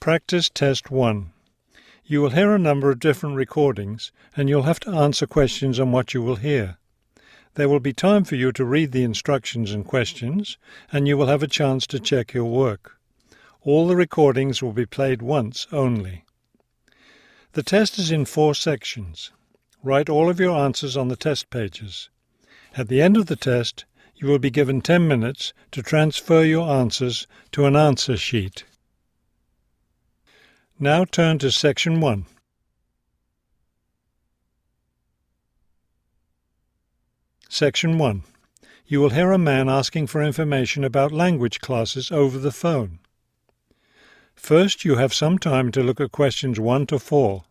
Practice Test 1. You will hear a number of different recordings and you'll have to answer questions on what you will hear. There will be time for you to read the instructions and questions, and you will have a chance to check your work. All the recordings will be played once only. The test is in 4 sections. Write all of your answers on the test pages. At the end of the test, you will be given 10 minutes to transfer your answers to an answer sheet. Now turn to Section 1. Section 1. You will hear a man asking for information about language classes over the phone. First, you have some time to look at questions 1 to 4.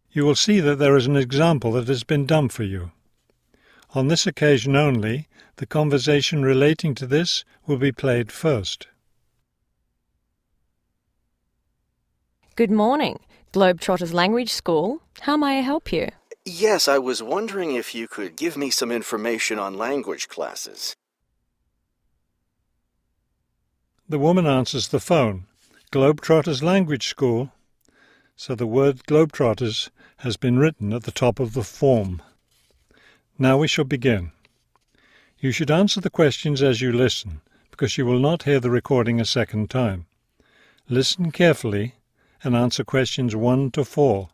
You will see that there is an example that has been done for you. On this occasion only, the conversation relating to this will be played first. Good morning, Globetrotters Language School. How may I help you? Yes, I was wondering if you could give me some information on language classes. The woman answers the phone. Globetrotters Language School. So the word Globetrotters has been written at the top of the form. Now we shall begin. You should answer the questions as you listen, because you will not hear the recording a second time. Listen carefully and answer questions 1 to 4.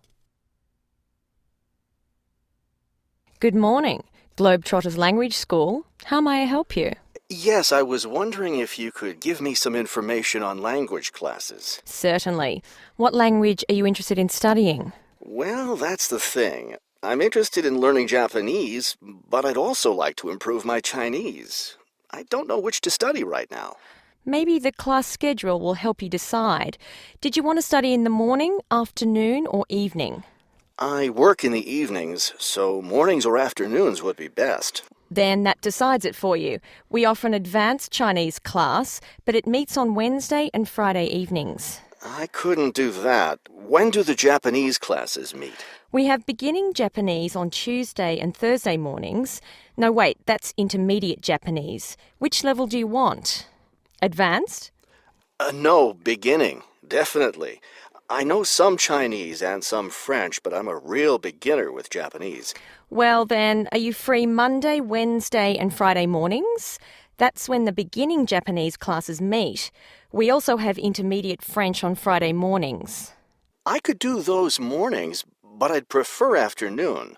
Good morning, Globetrotters Language School. How may I help you? Yes, I was wondering if you could give me some information on language classes. Certainly. What language are you interested in studying? Well, that's the thing. I'm interested in learning Japanese, but I'd also like to improve my Chinese. I don't know which to study right now. Maybe the class schedule will help you decide. Did you want to study in the morning, afternoon, or evening? I work in the evenings, so mornings or afternoons would be best. Then that decides it for you. We offer an advanced Chinese class, but it meets on Wednesday and Friday evenings. I couldn't do that. When do the Japanese classes meet? We have beginning Japanese on Tuesday and Thursday mornings. No, wait, that's intermediate Japanese. Which level do you want? Advanced? No, beginning, definitely. I know some Chinese and some French, but I'm a real beginner with Japanese. Well then, are you free Monday, Wednesday and Friday mornings? That's when the beginning Japanese classes meet. We also have intermediate French on Friday mornings. I could do those mornings, but I'd prefer afternoon.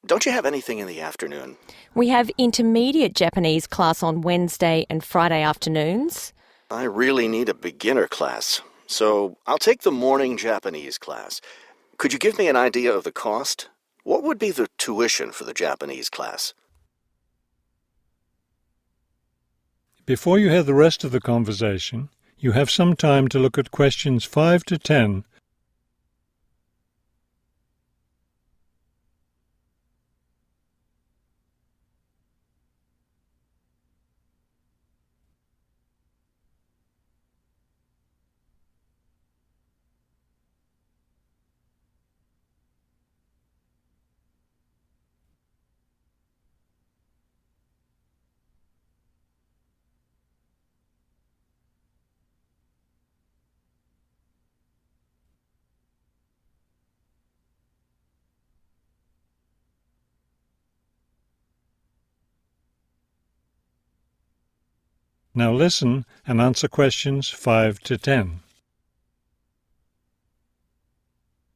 Don't you have anything in the afternoon? We have intermediate Japanese class on Wednesday and Friday afternoons. I really need a beginner class, so I'll take the morning Japanese class. Could you give me an idea of the cost? What would be the tuition for the Japanese class? Before you hear the rest of the conversation, you have some time to look at questions 5 to 10. Now listen and answer questions 5 to 10.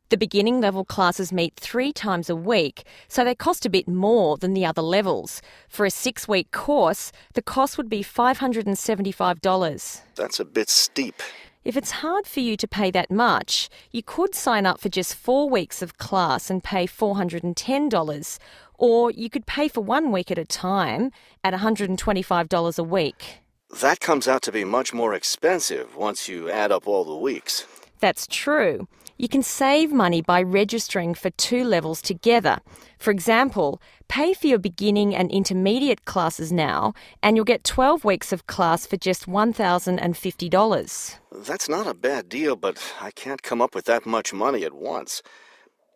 The beginning level classes meet 3 times a week, so they cost a bit more than the other levels. For a 6-week course, the cost would be $575. That's a bit steep. If it's hard for you to pay that much, you could sign up for just 4 weeks of class and pay $410, or you could pay for 1 week at a time at $125 a week. That comes out to be much more expensive once you add up all the weeks. That's true. You can save money by registering for 2 levels together. For example, pay for your beginning and intermediate classes now, and you'll get 12 weeks of class for just $1,050. That's not a bad deal, but I can't come up with that much money at once.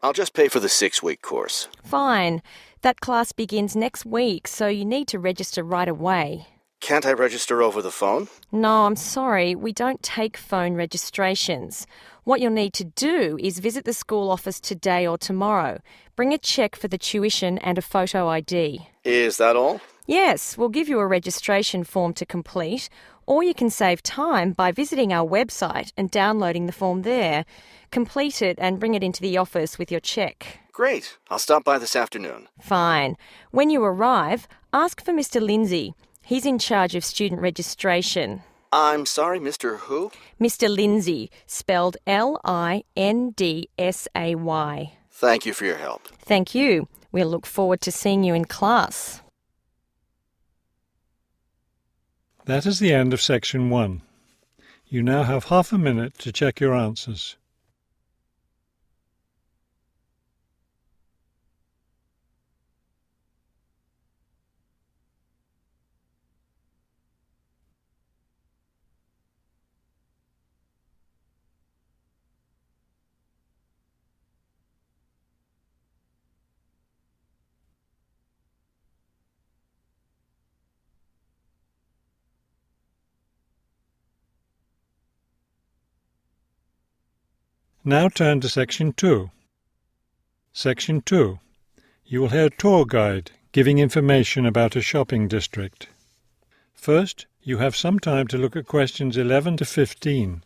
I'll just pay for the 6-week course. Fine. That class begins next week, so you need to register right away. Can't I register over the phone? No, I'm sorry, we don't take phone registrations. What you'll need to do is visit the school office today or tomorrow. Bring a cheque for the tuition and a photo ID. Is that all? Yes, we'll give you a registration form to complete, or you can save time by visiting our website and downloading the form there. Complete it and bring it into the office with your cheque. Great. I'll stop by this afternoon. Fine. When you arrive, ask for Mr. Lindsay. He's in charge of student registration. I'm sorry, Mr. Who? Mr. Lindsay, spelled Lindsay. Thank you for your help. Thank you. We'll look forward to seeing you in class. That is the end of section 1. You now have half a minute to check your answers. Now turn to Section 2. Section 2. You will hear a tour guide giving information about a shopping district. First, you have some time to look at questions 11 to 15.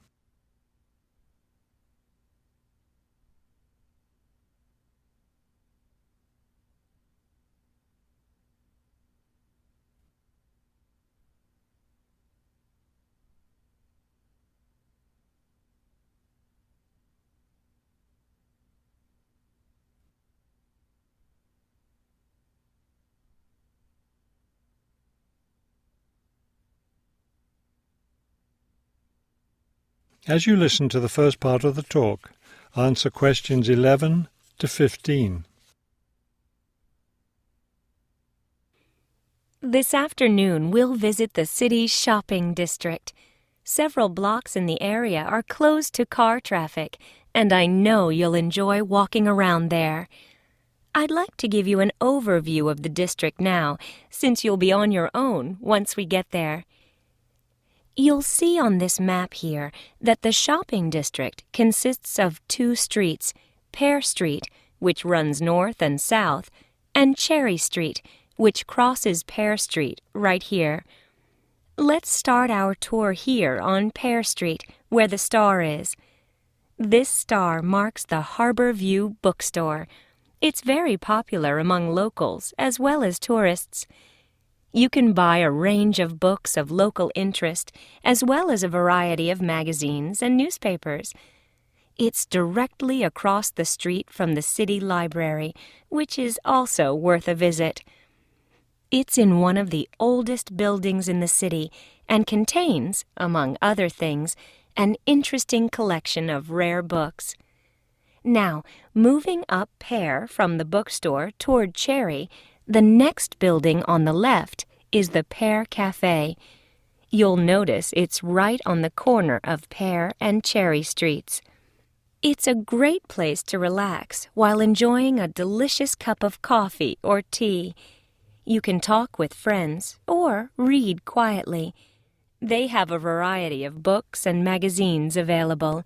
As you listen to the first part of the talk, answer questions 11 to 15. This afternoon, we'll visit the city's shopping district. Several blocks in the area are closed to car traffic, and I know you'll enjoy walking around there. I'd like to give you an overview of the district now, since you'll be on your own once we get there. You'll see on this map here that the shopping district consists of 2 streets, Pear Street, which runs north and south, and Cherry Street, which crosses Pear Street right here. Let's start our tour here on Pear Street, where the star is. This star marks the Harbor View Bookstore. It's very popular among locals as well as tourists. You can buy a range of books of local interest, as well as a variety of magazines and newspapers. It's directly across the street from the city library, which is also worth a visit. It's in one of the oldest buildings in the city and contains, among other things, an interesting collection of rare books. Now, moving up Pear from the bookstore toward Cherry, the next building on the left is the Pear Cafe. You'll notice it's right on the corner of Pear and Cherry Streets. It's a great place to relax while enjoying a delicious cup of coffee or tea. You can talk with friends or read quietly. They have a variety of books and magazines available.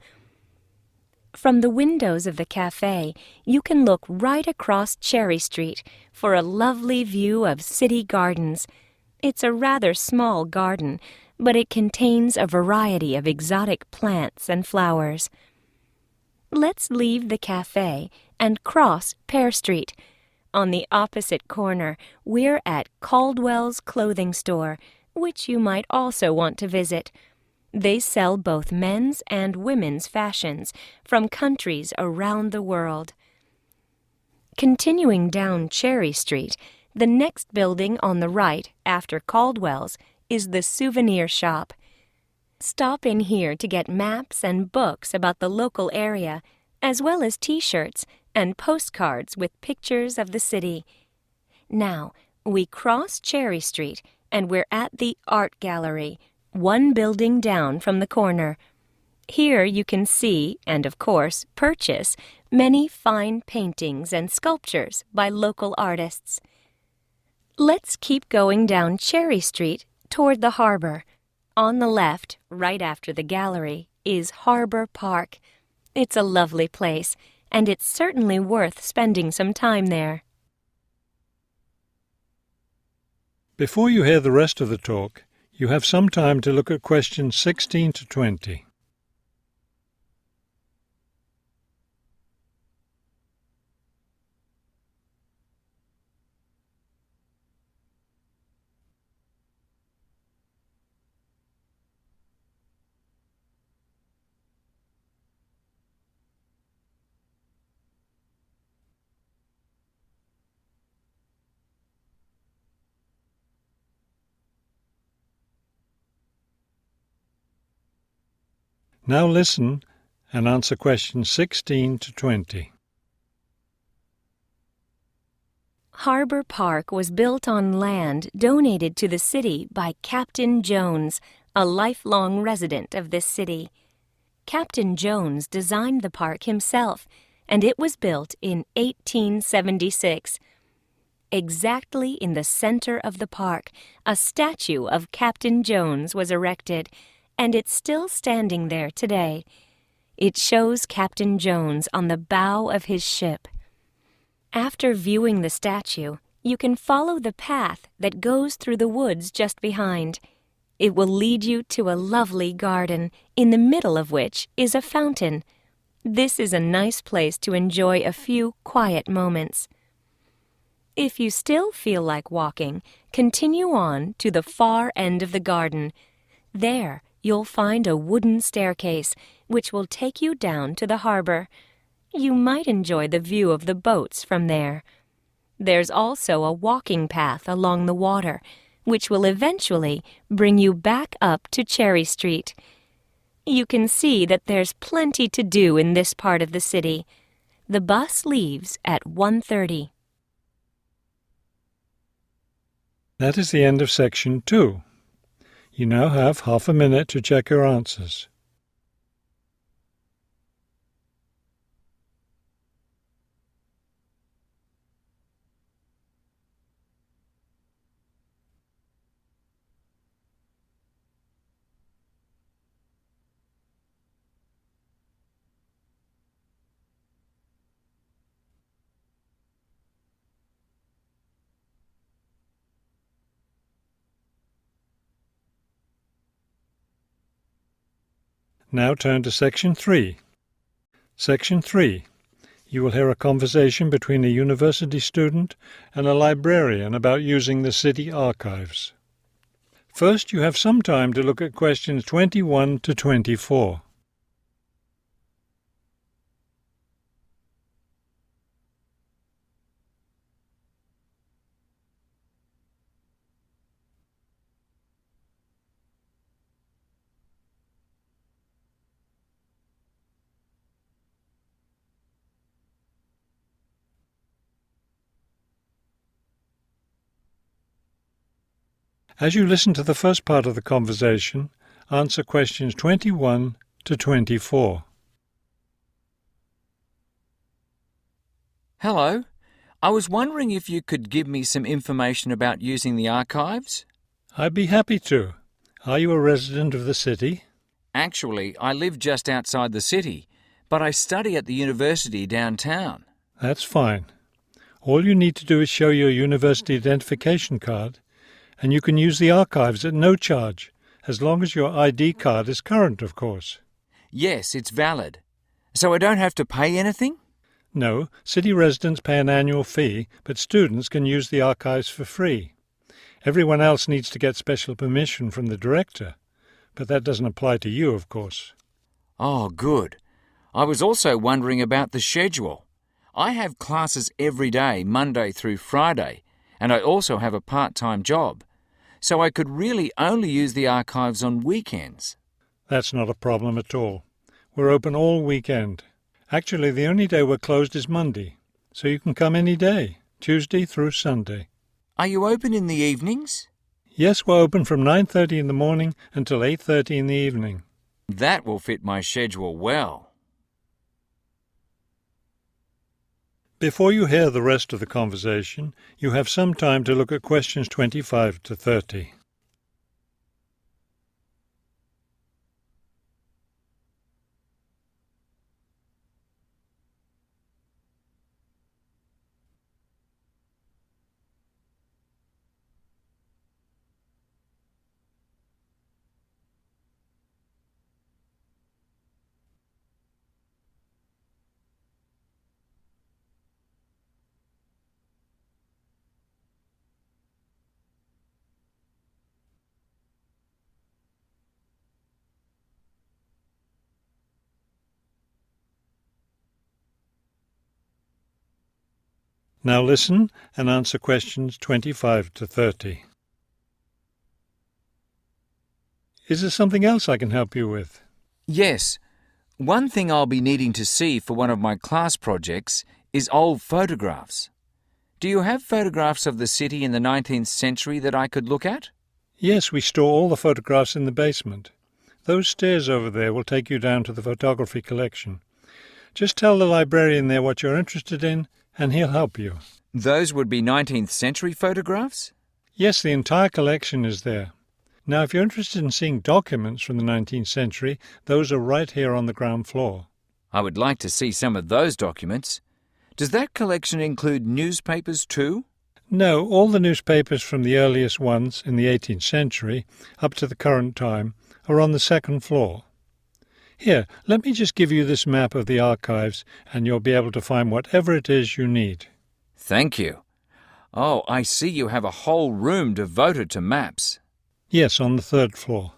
From the windows of the cafe, you can look right across Cherry Street for a lovely view of city gardens. It's a rather small garden, but it contains a variety of exotic plants and flowers. Let's leave the cafe and cross Pear Street. On the opposite corner, we're at Caldwell's Clothing Store, which you might also want to visit. They sell both men's and women's fashions from countries around the world. Continuing down Cherry Street, the next building on the right after Caldwell's is the Souvenir Shop. Stop in here to get maps and books about the local area. as well as T-shirts and postcards with pictures of the city. Now, we cross Cherry Street and we're at the Art Gallery, one building down from the corner. Here you can see, and of course purchase, many fine paintings and sculptures by local artists. Let's keep going down Cherry Street toward the harbor. On the left, right after the gallery, is Harbor Park. It's a lovely place, and it's certainly worth spending some time there. Before you hear the rest of the talk, you have some time to look at questions 16 to 20. Now listen and answer questions 16 to 20. Harbor Park was built on land donated to the city by Captain Jones, a lifelong resident of this city. Captain Jones designed the park himself, and it was built in 1876. Exactly in the center of the park, a statue of Captain Jones was erected, and it's still standing there today. It shows Captain Jones on the bow of his ship. After viewing the statue, you can follow the path that goes through the woods just behind. It will lead you to a lovely garden, in the middle of which is a fountain. This is a nice place to enjoy a few quiet moments. If you still feel like walking, continue on to the far end of the garden. There, you'll find a wooden staircase, which will take you down to the harbor. You might enjoy the view of the boats from there. There's also a walking path along the water, which will eventually bring you back up to Cherry Street. You can see that there's plenty to do in this part of the city. The bus leaves at 1:30. That is the end of section 2. You now have half a minute to check your answers. Now turn to Section 3. Section 3. You will hear a conversation between a university student and a librarian about using the city archives. First, you have some time to look at questions 21 to 24. As you listen to the first part of the conversation, answer questions 21 to 24. Hello. I was wondering if you could give me some information about using the archives? I'd be happy to. Are you a resident of the city? Actually, I live just outside the city, but I study at the university downtown. That's fine. All you need to do is show your university identification card, and you can use the archives at no charge, as long as your ID card is current, of course. Yes, it's valid. So I don't have to pay anything? No, city residents pay an annual fee, but students can use the archives for free. Everyone else needs to get special permission from the director, but that doesn't apply to you, of course. Oh, good. I was also wondering about the schedule. I have classes every day, Monday through Friday, and I also have a part-time job, so I could really only use the archives on weekends. That's not a problem at all. We're open all weekend. Actually, the only day we're closed is Monday, so you can come any day, Tuesday through Sunday. Are you open in the evenings? Yes, we're open from 9:30 in the morning until 8:30 in the evening. That will fit my schedule well. Before you hear the rest of the conversation, you have some time to look at questions 25 to 30. Now listen and answer questions 25 to 30. Is there something else I can help you with? Yes. One thing I'll be needing to see for one of my class projects is old photographs. Do you have photographs of the city in the 19th century that I could look at? Yes, we store all the photographs in the basement. Those stairs over there will take you down to the photography collection. Just tell the librarian there what you're interested in, and he'll help you. Those would be 19th century photographs? Yes, the entire collection is there. Now, if you're interested in seeing documents from the 19th century, those are right here on the ground floor. I would like to see some of those documents. Does that collection include newspapers too? No, all the newspapers from the earliest ones in the 18th century up to the current time are on the second floor. Here, let me just give you this map of the archives and you'll be able to find whatever it is you need. Thank you. Oh, I see you have a whole room devoted to maps. Yes, on the third floor.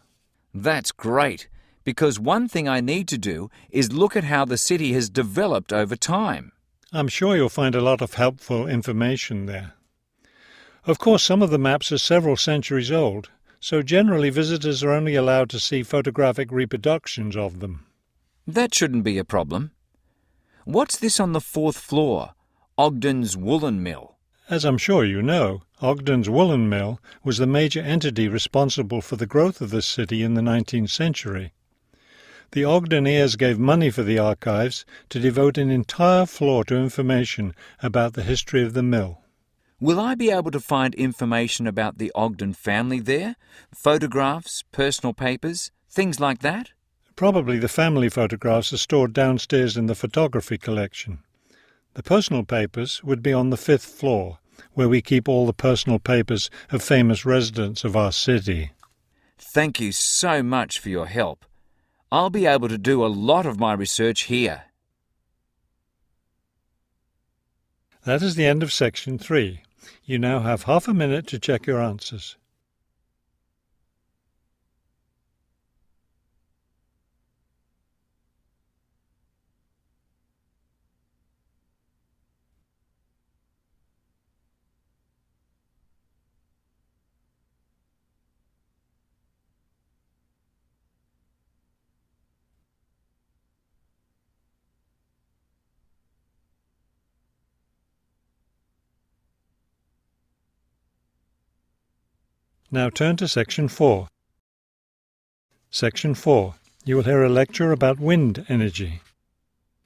That's great, because one thing I need to do is look at how the city has developed over time. I'm sure you'll find a lot of helpful information there. Of course, some of the maps are several centuries old, so generally visitors are only allowed to see photographic reproductions of them. That shouldn't be a problem. What's this on the fourth floor? Ogden's Woolen Mill. As I'm sure you know, Ogden's Woolen Mill was the major entity responsible for the growth of this city in the 19th century. The Ogden heirs gave money for the archives to devote an entire floor to information about the history of the mill. Will I be able to find information about the Ogden family there? Photographs, personal papers, things like that? Probably the family photographs are stored downstairs in the photography collection. The personal papers would be on the fifth floor, where we keep all the personal papers of famous residents of our city. Thank you so much for your help. I'll be able to do a lot of my research here. That is the end of section 3. You now have half a minute to check your answers. Now turn to Section 4. Section 4. You will hear a lecture about wind energy.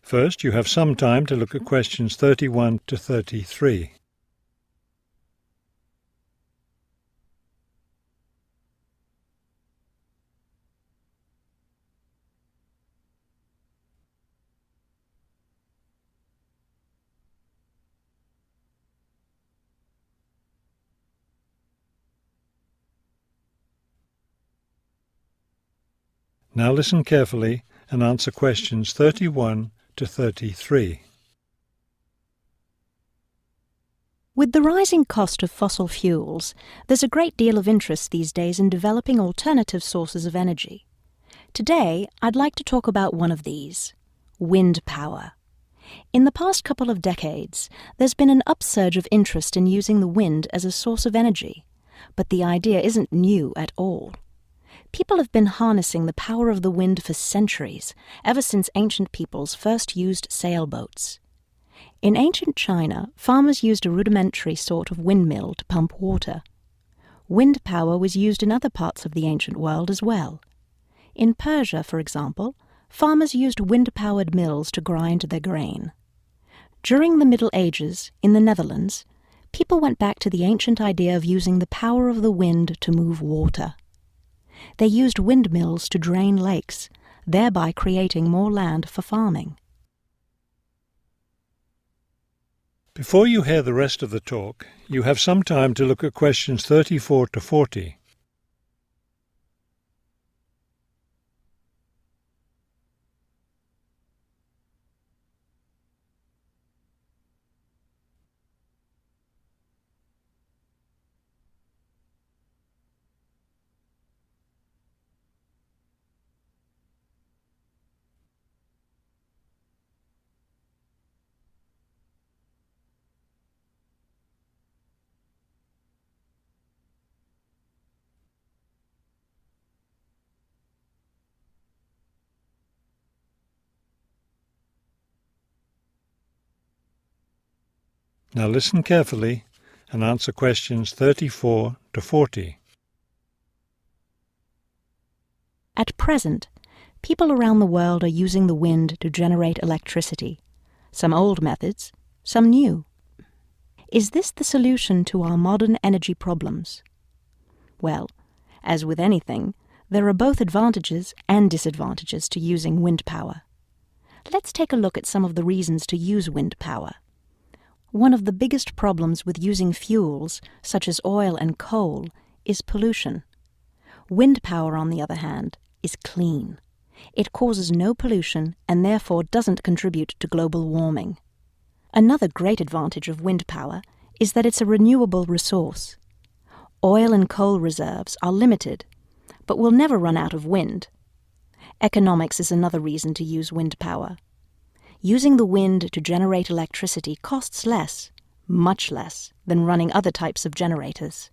First, you have some time to look at questions 31 to 33. Now listen carefully and answer questions 31 to 33. With the rising cost of fossil fuels, there's a great deal of interest these days in developing alternative sources of energy. Today, I'd like to talk about one of these: wind power. In the past couple of decades, there's been an upsurge of interest in using the wind as a source of energy, but the idea isn't new at all. People have been harnessing the power of the wind for centuries, ever since ancient peoples first used sailboats. In ancient China, farmers used a rudimentary sort of windmill to pump water. Wind power was used in other parts of the ancient world as well. In Persia, for example, farmers used wind-powered mills to grind their grain. During the Middle Ages, in the Netherlands, people went back to the ancient idea of using the power of the wind to move water. They used windmills to drain lakes, thereby creating more land for farming. Before you hear the rest of the talk, you have some time to look at questions 34 to 40. Now listen carefully and answer questions 34 to 40. At present, people around the world are using the wind to generate electricity, some old methods, some new. Is this the solution to our modern energy problems? Well, as with anything, there are both advantages and disadvantages to using wind power. Let's take a look at some of the reasons to use wind power. One of the biggest problems with using fuels, such as oil and coal, is pollution. Wind power, on the other hand, is clean. It causes no pollution and therefore doesn't contribute to global warming. Another great advantage of wind power is that it's a renewable resource. Oil and coal reserves are limited, but will never run out of wind. Economics is another reason to use wind power. Using the wind to generate electricity costs less, much less, than running other types of generators.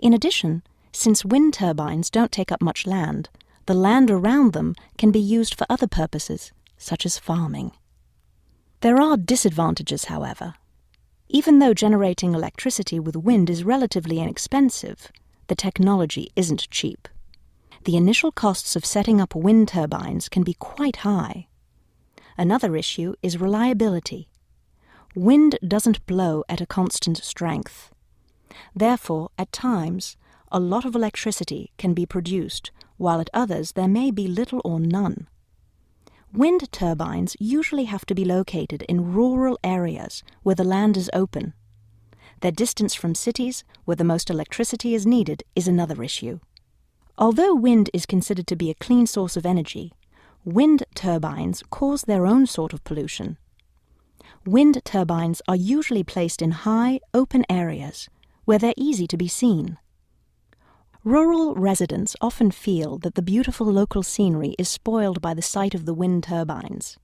In addition, since wind turbines don't take up much land, the land around them can be used for other purposes, such as farming. There are disadvantages, however. Even though generating electricity with wind is relatively inexpensive, the technology isn't cheap. The initial costs of setting up wind turbines can be quite high. Another issue is reliability. Wind doesn't blow at a constant strength. Therefore, at times, a lot of electricity can be produced, while at others there may be little or none. Wind turbines usually have to be located in rural areas where the land is open. Their distance from cities, where the most electricity is needed, is another issue. Although wind is considered to be a clean source of energy, wind turbines cause their own sort of pollution. Wind turbines are usually placed in high, open areas where they're easy to be seen. Rural residents often feel that the beautiful local scenery is spoiled by the sight of the wind turbines.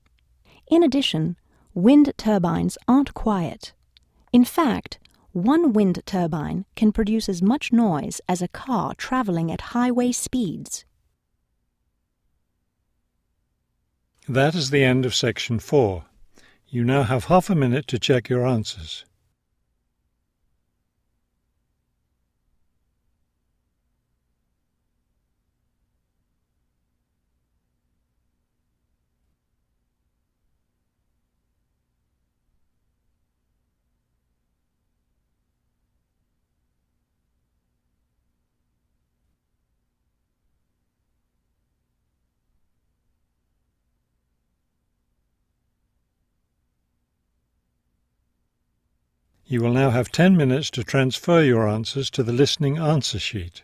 In addition, wind turbines aren't quiet. In fact, one wind turbine can produce as much noise as a car traveling at highway speeds. That is the end of section 4. You now have half a minute to check your answers. You will now have 10 minutes to transfer your answers to the listening answer sheet.